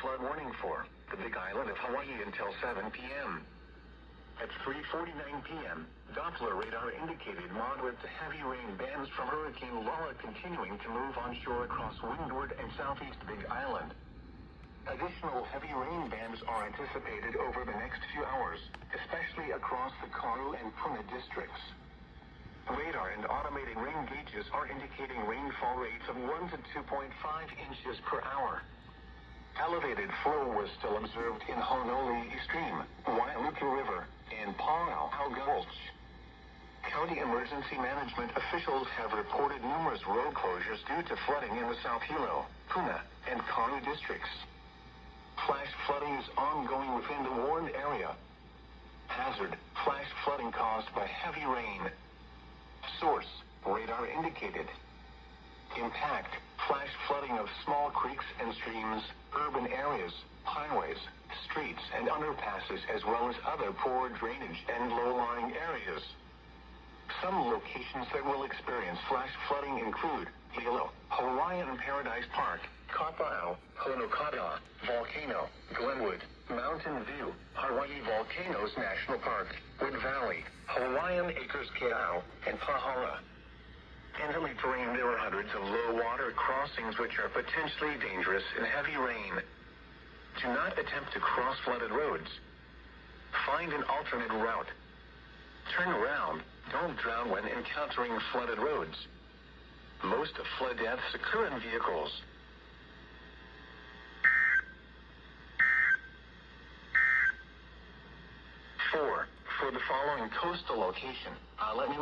flood warning for the Big Island of Hawaii until 7 p.m. At 3:49 p.m., Doppler radar indicated moderate to heavy rain bands from Hurricane Lala continuing to move onshore across windward and southeast Big Island. Additional heavy rain bands are anticipated over the next few hours, especially across the Karu and Puna districts. Radar and automated rain gauges are indicating rainfall rates of 1 to 2.5 inches per hour. Elevated flow was still observed in Honolulu Stream, Wailuku River, and Pauau Gulch. County emergency management officials have reported numerous road closures due to flooding in the South Hilo, Puna, and Karu districts. Flash flooding is ongoing within the warned area. Hazard: flash flooding caused by heavy rain. Source: radar indicated. Impact: flash flooding of small creeks and streams, urban areas, highways, streets and underpasses, as well as other poor drainage and low-lying areas. Some locations that will experience flash flooding include Hilo, Hawaiian Paradise Park, Kapa'au, Honokata, Volcano, Glenwood, Mountain View, Hawaii Volcanoes National Park, Wood Valley, Hawaiian Acres Ke'au, and Pahala. In the terrain, there are hundreds of low-water crossings which are potentially dangerous in heavy rain. Do not attempt to cross flooded roads. Find an alternate route. Turn around. Don't drown when encountering flooded roads. Most flood deaths occur in vehicles. 4. For the following coastal location, let me